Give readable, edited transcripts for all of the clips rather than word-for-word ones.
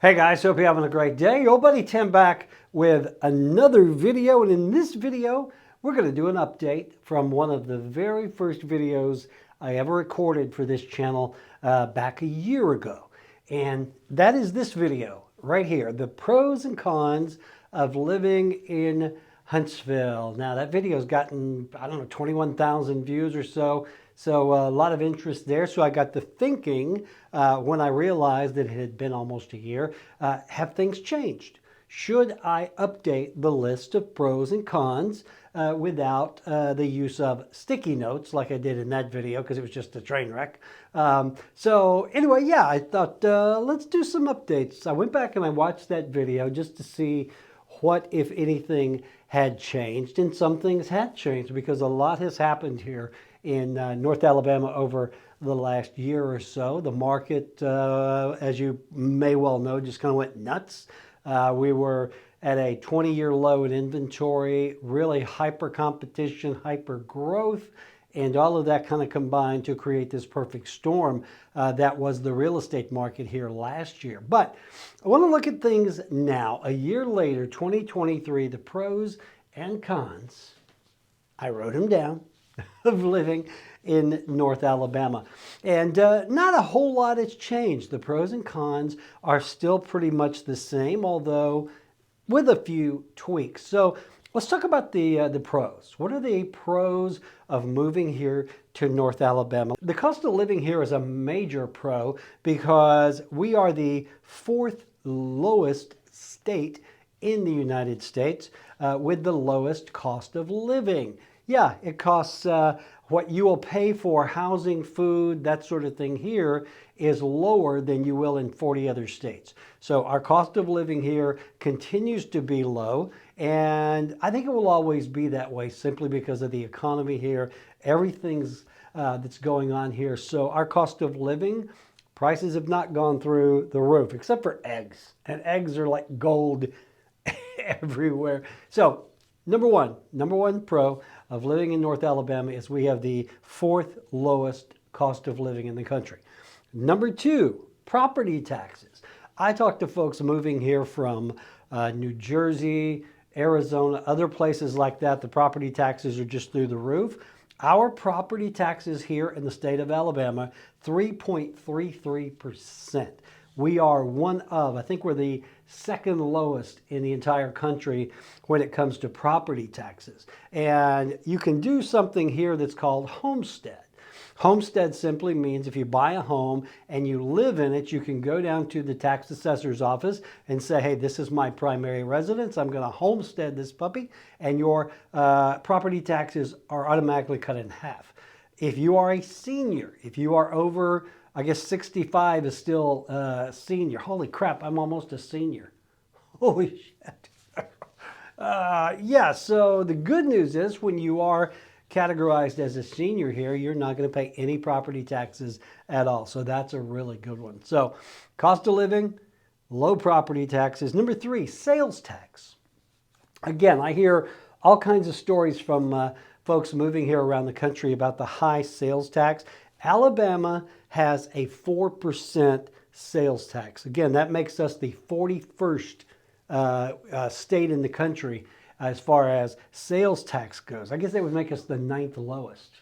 Hey guys, hope you're having a great day. Your buddy Tim back with another video, and in this video we're going to do an update from one of the very first videos I ever recorded for this channel back a year ago. And that is this video right here, the pros and cons of living in Huntsville. Now that video's gotten, I don't know, 21,000 views or so. So a lot of interest there. So I got to thinking when I realized that it had been almost a year, have things changed? Should I update the list of pros and cons without the use of sticky notes like I did in that video because it was just a train wreck? So anyway, yeah, I thought let's do some updates. I went back and I watched that video just to see what, if anything, had changed. And some things had changed because a lot has happened here in North Alabama over the last year or so. The market, as you may well know, just kind of went nuts. We were at a 20-year low in inventory, really hyper competition, hyper growth, and all of that kind of combined to create this perfect storm that was the real estate market here last year. But I want to look at things now, a year later, 2023, the pros and cons. I wrote them down of living in North Alabama. And not a whole lot has changed. The pros and cons are still pretty much the same, although with a few tweaks. So let's talk about the pros. What are the pros of moving here to North Alabama? The cost of living here is a major pro because we are the fourth lowest state in the United States with the lowest cost of living. Yeah, it costs what you will pay for housing, food, that sort of thing here is lower than you will in 40 other states. So our cost of living here continues to be low, and I think it will always be that way simply because of the economy here, everything's that's going on here. So our cost of living, prices have not gone through the roof, except for eggs, and eggs are like gold everywhere. So number one pro of living in North Alabama is we have the fourth lowest cost of living in the country. Number two, property taxes. I talk to folks moving here from New Jersey, Arizona, other places like that. The property taxes are just through the roof. Our property taxes here in the state of Alabama, 3.33%. We are one of, I think we're the second lowest in the entire country when it comes to property taxes. And you can do something here that's called homestead. Homestead simply means if you buy a home and you live in it, you can go down to the tax assessor's office and say, hey, this is my primary residence. I'm going to homestead this puppy, and your property taxes are automatically cut in half. If you are a senior, if you are over, I guess 65 is still senior. Holy crap, I'm almost a senior. Holy shit. Yeah, so the good news is when you are categorized as a senior here, you're not going to pay any property taxes at all. So that's a really good one. So cost of living, low property taxes. Number three, sales tax. Again, I hear all kinds of stories from folks moving here around the country about the high sales tax. Alabama has a 4% sales tax. Again, that makes us the 41st state in the country as far as sales tax goes. I guess that would make us the 9th lowest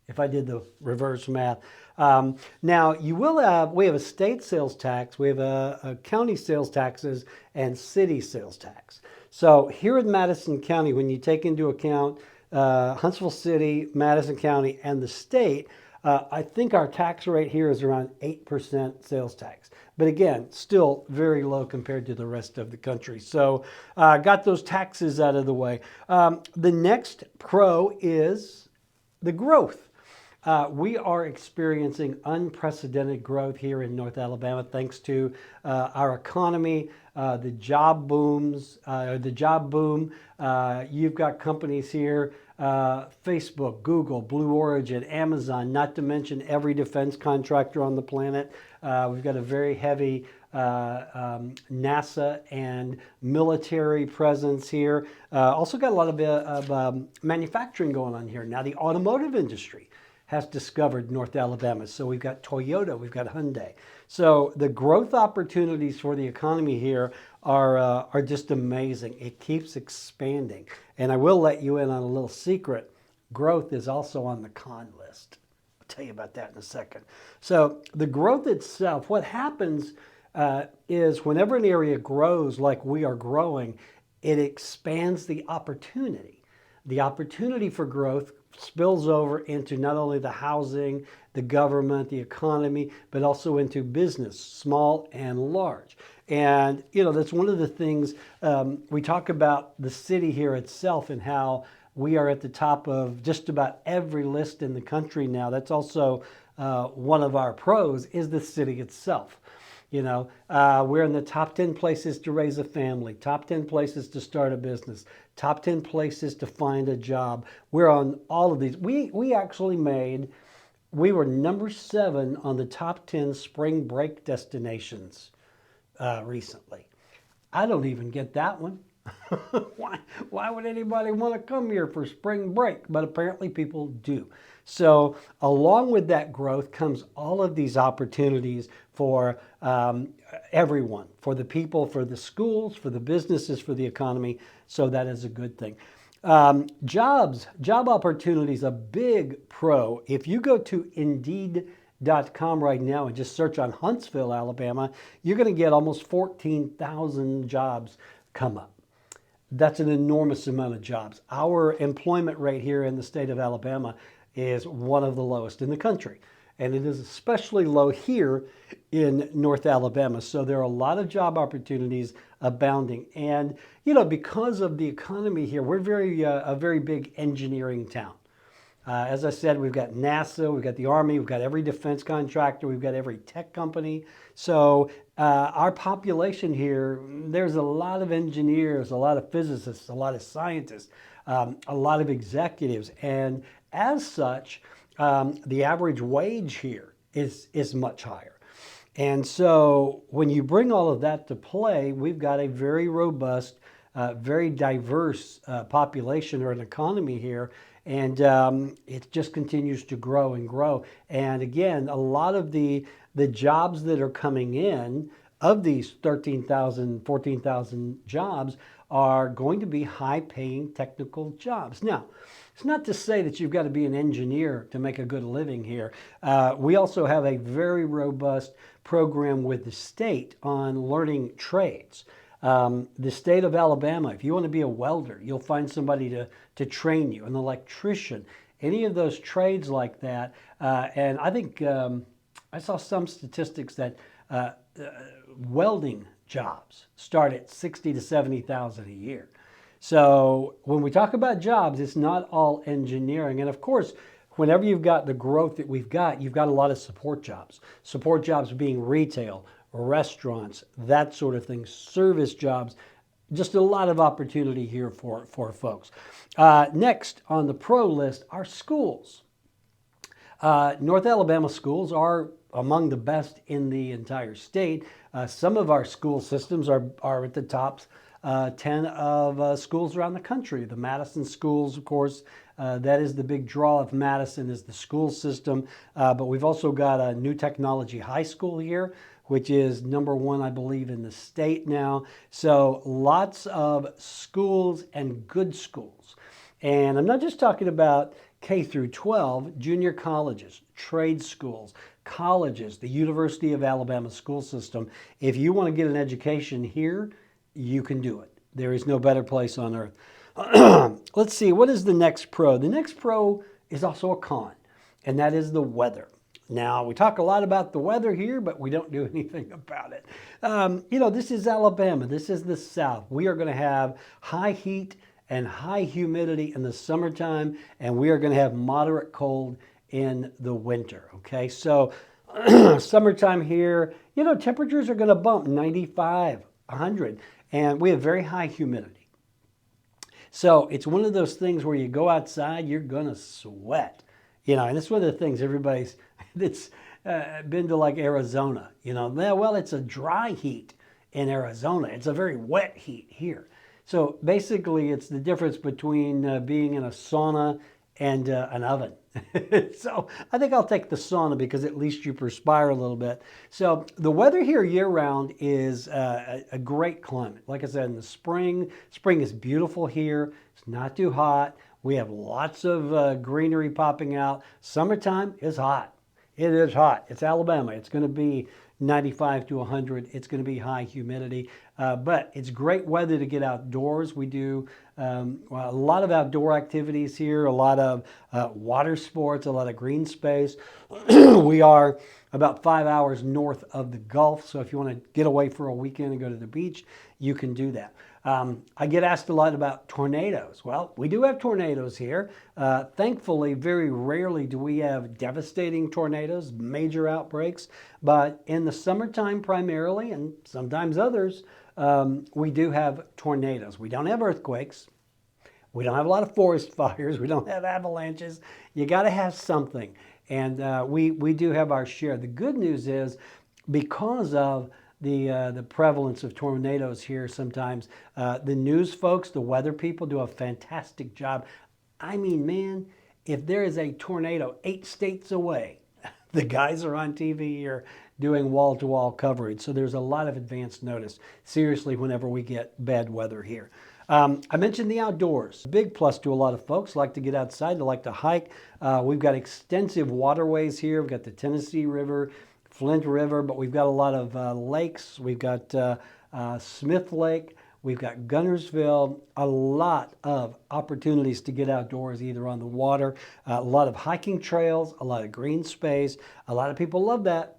if I did the reverse math. Now, we have a state sales tax, we have a county sales taxes, and city sales tax. So here in Madison County, when you take into account Huntsville City, Madison County, and the state, I think our tax rate here is around 8% sales tax. But again, still very low compared to the rest of the country. So got those taxes out of the way. The next pro is the growth. We are experiencing unprecedented growth here in North Alabama thanks to our economy, the job boom. You've got companies here, Facebook, Google, Blue Origin, Amazon, not to mention every defense contractor on the planet. We've got a very heavy NASA and military presence here. Also got a lot of manufacturing going on here. Now the automotive industry has discovered North Alabama. So we've got Toyota, we've got Hyundai. So the growth opportunities for the economy here are just amazing. It keeps expanding. And I will let you in on a little secret. Growth is also on the con list. I'll tell you about that in a second. So the growth itself, what happens is whenever an area grows like we are growing, it expands the opportunity. The opportunity for growth spills over into not only the housing, the government, the economy, but also into business, small and large. And, you know, that's one of the things we talk about the city here itself and how we are at the top of just about every list in the country now. That's also one of our pros is the city itself. You know, we're in the top 10 places to raise a family, top 10 places to start a business, top 10 places to find a job. We're on all of these. We actually we were number 7 on the top 10 spring break destinations recently. I don't even get that one. Why would anybody want to come here for spring break? But apparently people do. So along with that growth comes all of these opportunities for everyone, for the people, for the schools, for the businesses, for the economy. So that is a good thing. Job opportunities, a big pro. If you go to Indeed.com right now and just search on Huntsville, Alabama, you're going to get almost 14,000 jobs come up. That's an enormous amount of jobs. Our employment rate here in the state of Alabama is one of the lowest in the country. And it is especially low here in North Alabama. So there are a lot of job opportunities abounding. And, you know, because of the economy here, we're a very big engineering town. As I said, we've got NASA, we've got the Army, we've got every defense contractor, we've got every tech company. So our population here, there's a lot of engineers, a lot of physicists, a lot of scientists, a lot of executives. And as such, the average wage here is much higher. And so when you bring all of that to play, we've got a very robust, very diverse population or an economy here. And it just continues to grow and grow. And again, a lot of the jobs that are coming in, of these 13,000, 14,000 jobs, are going to be high-paying technical jobs. Now, it's not to say that you've got to be an engineer to make a good living here. We also have a very robust program with the state on learning trades. The state of Alabama, if you want to be a welder, you'll find somebody to train you, an electrician, any of those trades like that. And I think I saw some statistics that welding jobs start at $60,000 to $70,000 a year. So when we talk about jobs, it's not all engineering. And of course, whenever you've got the growth that we've got, you've got a lot of support jobs. Support jobs being retail, restaurants, that sort of thing, service jobs, just a lot of opportunity here for folks. Next on the pro list are schools. North Alabama schools are among the best in the entire state. Some of our school systems are at the top 10 of schools around the country. The Madison schools, of course, that is the big draw of Madison is the school system. But we've also got a New Technology High School here, which is number 1, I believe, in the state now. So lots of schools and good schools. And I'm not just talking about K through 12, junior colleges, trade schools, colleges, the University of Alabama school system. If you want to get an education here, you can do it. There is no better place on earth. Let's see, what is the next pro? The next pro is also a con, and that is the weather. Now, we talk a lot about the weather here, but we don't do anything about it. You know, this is Alabama. This is the South. We are going to have high heat and high humidity in the summertime, and we are going to have moderate cold in the winter, okay? So summertime here, you know, temperatures are going to bump 95, 100, and we have very high humidity. So it's one of those things where you go outside, you're going to sweat. You know, and it's one of the things everybody's that's been to like Arizona, you know, well, it's a dry heat in Arizona. It's a very wet heat here. So basically, it's the difference between being in a sauna and an oven. So I think I'll take the sauna because at least you perspire a little bit. So the weather here year-round is a great climate. Like I said, in the spring is beautiful here. It's not too hot. We have lots of greenery popping out. Summertime is hot. It is hot. It's Alabama. It's going to be 95 to 100. It's going to be high humidity, but it's great weather to get outdoors. We do a lot of outdoor activities here, a lot of water sports, a lot of green space. We are about 5 hours north of the Gulf, so if you want to get away for a weekend and go to the beach, you can do that. I get asked a lot about tornadoes. Well, we do have tornadoes here. Thankfully, very rarely do we have devastating tornadoes, major outbreaks. But in the summertime primarily, and sometimes others, we do have tornadoes. We don't have earthquakes. We don't have a lot of forest fires. We don't have avalanches. You got to have something. And we do have our share. The good news is because of the prevalence of tornadoes here sometimes. The news folks, the weather people do a fantastic job. I mean, man, if there is a tornado 8 states away, the guys are on TV here doing wall-to-wall coverage. So there's a lot of advance notice, seriously, whenever we get bad weather here. I mentioned the outdoors. A big plus to a lot of folks like to get outside, they like to hike. We've got extensive waterways here. We've got the Tennessee River, Flint River, but we've got a lot of lakes. We've got Smith Lake. We've got Gunnersville. A lot of opportunities to get outdoors, either on the water, a lot of hiking trails, a lot of green space. A lot of people love that.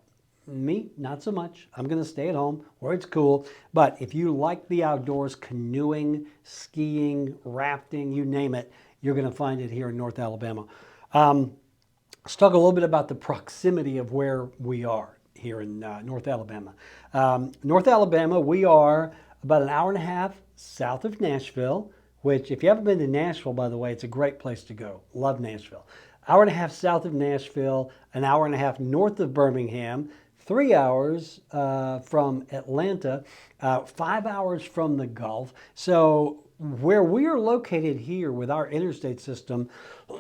Me, not so much. I'm going to stay at home where it's cool. But if you like the outdoors, canoeing, skiing, rafting, you name it, you're going to find it here in North Alabama. Let's talk a little bit about the proximity of where we are here in North Alabama. North Alabama, we are about an hour and a half south of Nashville, which if you haven't been to Nashville, by the way, it's a great place to go. Love Nashville. Hour and a half south of Nashville, an hour and a half north of Birmingham, 3 hours from Atlanta, 5 hours from the Gulf. So where we are located here with our interstate system,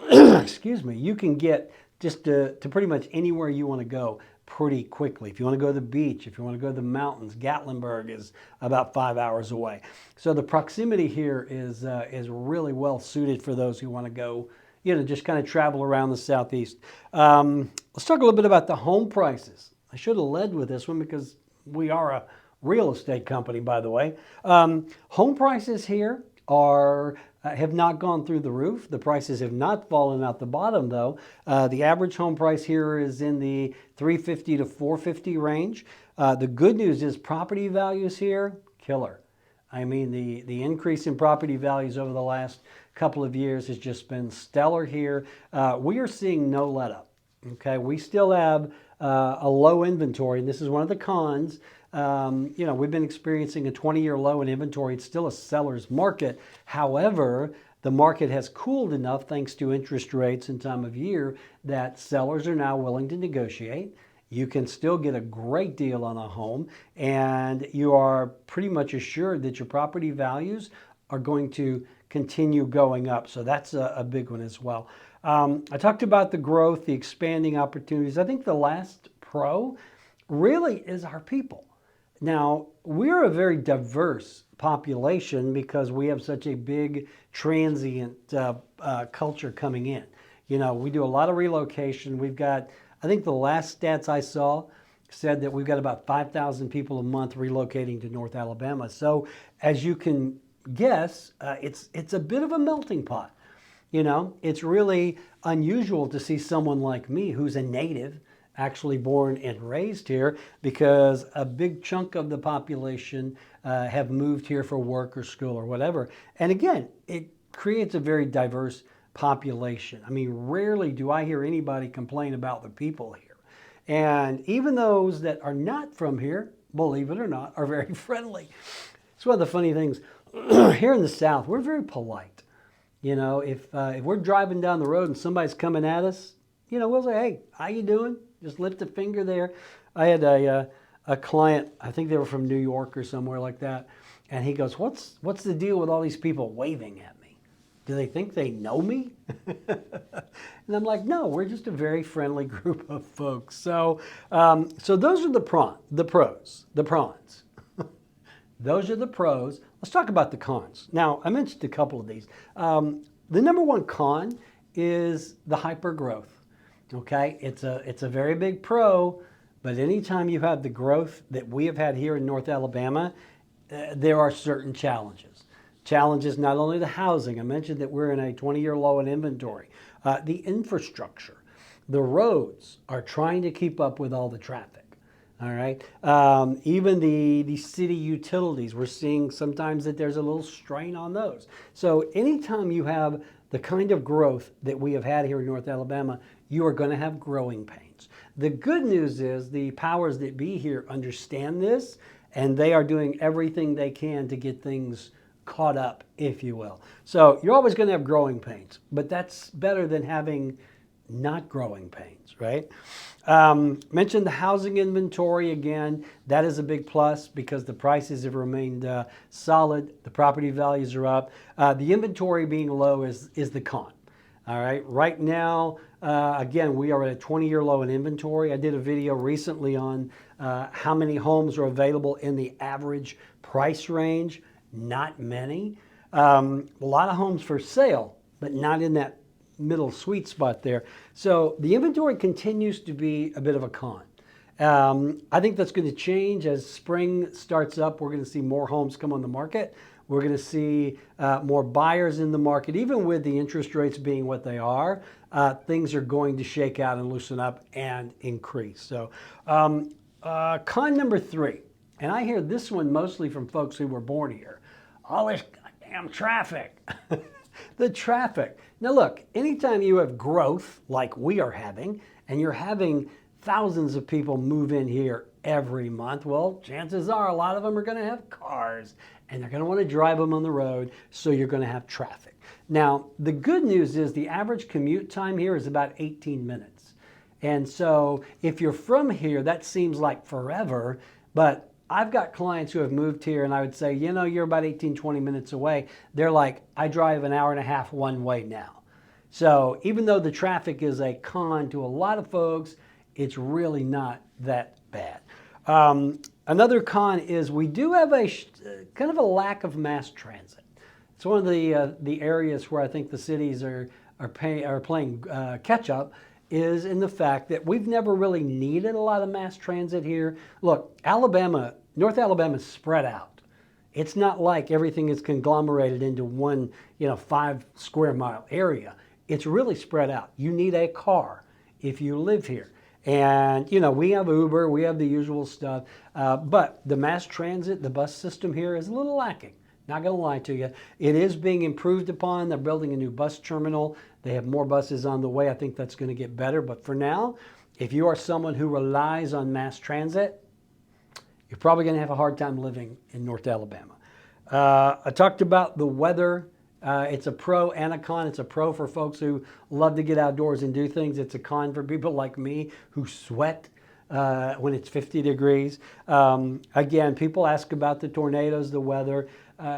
excuse me, you can get just to pretty much anywhere you want to go pretty quickly. If you want to go to the beach, if you want to go to the mountains, Gatlinburg is about 5 hours away. So the proximity here is really well suited for those who want to go, just kind of travel around the Southeast. Let's talk a little bit about the home prices. I should have led with this one because we are a real estate company, by the way. Home prices here have not gone through the roof. The prices have not fallen out the bottom, though. The average home price here is in the $350 to $450 range. The good news is property values here, killer. I mean, the increase in property values over the last couple of years has just been stellar here. We are seeing no let-up. Okay, we still have a low inventory, and this is one of the cons. We've been experiencing a 20-year low in inventory. It's still a seller's market. However, the market has cooled enough thanks to interest rates and time of year that sellers are now willing to negotiate. You can still get a great deal on a home, and you are pretty much assured that your property values are going to continue going up. So that's a big one as well. I talked about the growth, the expanding opportunities. I think the last pro really is our people. Now, we're a very diverse population because we have such a big transient culture coming in. We do a lot of relocation. We've got, I think the last stats I saw said that we've got about 5,000 people a month relocating to North Alabama. So as you can guess, it's a bit of a melting pot. It's really unusual to see someone like me who's a native, actually born and raised here, because a big chunk of the population have moved here for work or school or whatever. And again, it creates a very diverse population. I mean, rarely do I hear anybody complain about the people here. And even those that are not from here, believe it or not, are very friendly. It's one of the funny things. Here in the South, we're very polite. If we're driving down the road and somebody's coming at us, we'll say, hey, how you doing? Just lift a finger there. I had a client, I think they were from New York or somewhere like that, and he goes, what's the deal with all these people waving at me? Do they think they know me? And I'm like, no, we're just a very friendly group of folks. So, so those are the pros. Those are the pros. Let's talk about the cons. Now, I mentioned a couple of these. The number one con is the hyper growth. Okay, it's a very big pro, but anytime you have the growth that we have had here in North Alabama, there are certain challenges. Challenges not only the housing. I mentioned that we're in a 20-year low in inventory. The infrastructure, the roads are trying to keep up with all the traffic. All right. Even the city utilities, we're seeing sometimes that there's a little strain on those. So anytime you have the kind of growth that we have had here in North Alabama, you are going to have growing pains. The good news is the powers that be here understand this, and they are doing everything they can to get things caught up, if you will. So you're always going to have growing pains, but that's better than having not growing pains, right? Mentioned the housing inventory again. That is a big plus because the prices have remained solid. The property values are up. The inventory being low is the con. All right. Right now, again, we are at a 20-year low in inventory. I did a video recently on how many homes are available in the average price range. Not many. A lot of homes for sale, but not in that middle sweet spot there. So the inventory continues to be a bit of a con. I think that's going to change as spring starts up. We're going to see more homes come on the market. We're going to see more buyers in the market. Even with the interest rates being what they are, things are going to shake out and loosen up and increase. So con number 3, and I hear this one mostly from folks who were born here. All this goddamn traffic. The traffic. Now look, anytime you have growth like we are having, and you're having thousands of people move in here every month, well, chances are a lot of them are going to have cars, and they're going to want to drive them on the road, so you're going to have traffic. Now, the good news is the average commute time here is about 18 minutes. And so if you're from here, that seems like forever, but I've got clients who have moved here and I would say, you know, you're about 18, 20 minutes away. They're like, I drive an hour and a half one way now. So even though the traffic is a con to a lot of folks, it's really not that bad. Another con is we do have a kind of a lack of mass transit. It's one of the areas where I think the cities are playing catch up, is in the fact that we've never really needed a lot of mass transit here. Look, North Alabama is spread out. It's not like everything is conglomerated into one, 5 square mile area. It's really spread out. You need a car if you live here. And, we have Uber, we have the usual stuff, but the mass transit, the bus system here is a little lacking. Not going to lie to you. It is being improved upon. They're building a new bus terminal. They have more buses on the way. I think that's going to get better. But for now, if you are someone who relies on mass transit, you're probably going to have a hard time living in North Alabama. I talked about the weather. It's a pro and a con. It's a pro for folks who love to get outdoors and do things. It's a con for people like me who sweat when it's 50 degrees. Again, people ask about the tornadoes, the weather.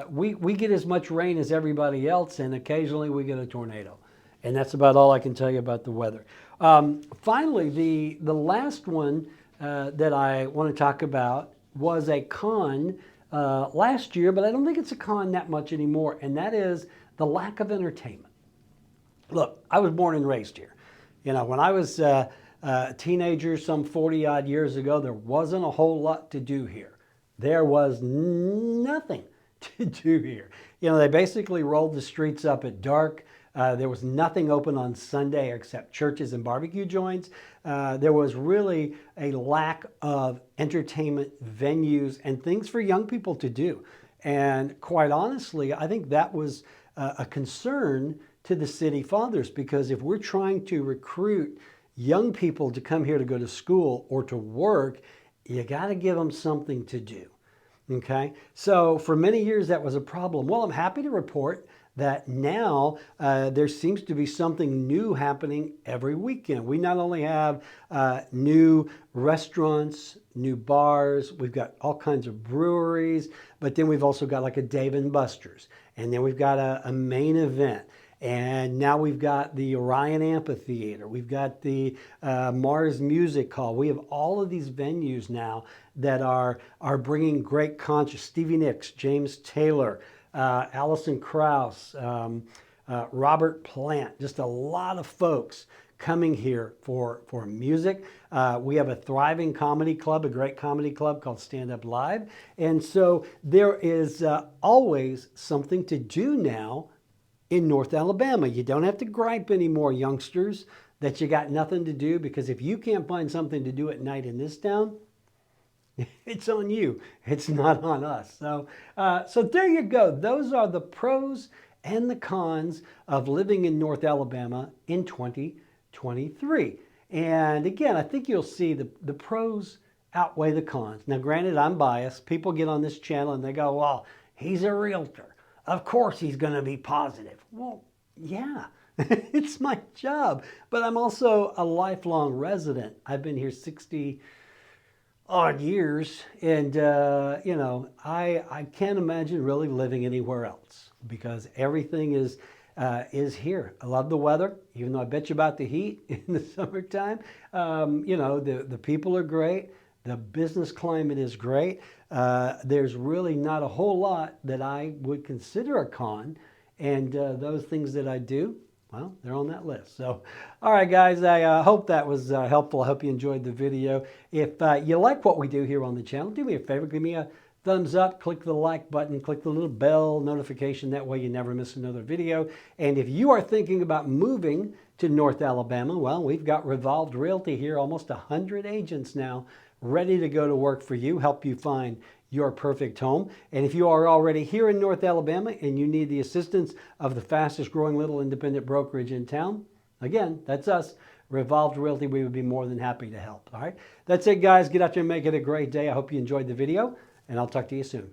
We get as much rain as everybody else, and occasionally we get a tornado. And that's about all I can tell you about the weather. Finally, the last one that I want to talk about was a con last year, but I don't think it's a con that much anymore, and that is the lack of entertainment. Look, I was born and raised here. When I was a teenager some 40-odd years ago, there wasn't a whole lot to do here. There was nothing to do here. They basically rolled the streets up at dark. There was nothing open on Sunday except churches and barbecue joints. There was really a lack of entertainment venues and things for young people to do. And quite honestly, I think that was a concern to the city fathers, because if we're trying to recruit young people to come here to go to school or to work, you got to give them something to do. Okay, so for many years that was a problem. Well, I'm happy to report that now there seems to be something new happening every weekend. We not only have new restaurants, new bars, we've got all kinds of breweries, but then we've also got like a Dave & Buster's, and then we've got a main event. And now we've got the Orion Amphitheater. We've got the Mars Music Hall. We have all of these venues now that are bringing great concerts. Stevie Nicks, James Taylor, Alison Krauss, Robert Plant, just a lot of folks coming here for music. We have a thriving comedy club, a great comedy club called Stand Up Live. And so there is always something to do now in North Alabama. You don't have to gripe anymore, youngsters, that you got nothing to do, because if you can't find something to do at night in this town, it's on you. It's not on us. So, so there you go. Those are the pros and the cons of living in North Alabama in 2023. And again, I think you'll see the pros outweigh the cons. Now, granted, I'm biased. People get on this channel and they go, well, he's a realtor. Of course he's going to be positive. Well, yeah, it's my job. But I'm also a lifelong resident. I've been here 60 odd years. And, you know, I can't imagine really living anywhere else because everything is here. I love the weather, even though I bet you about the heat in the summertime. You know, the people are great. The business climate is great. There's really not a whole lot that I would consider a con. And those things that I do, well, they're on that list. So, all right, guys, I hope that was helpful. I hope you enjoyed the video. If you like what we do here on the channel, do me a favor, give me a thumbs up, click the like button, click the little bell notification. That way you never miss another video. And if you are thinking about moving to North Alabama, well, we've got Revolved Realty here, almost 100 agents now, ready to go to work for you, help you find your perfect home. And if you are already here in North Alabama and you need the assistance of the fastest growing little independent brokerage in town, again, that's us, Revolved Realty. We would be more than happy to help. All right, that's it, guys. Get out there and make it a great day. I hope you enjoyed the video, and I'll talk to you soon.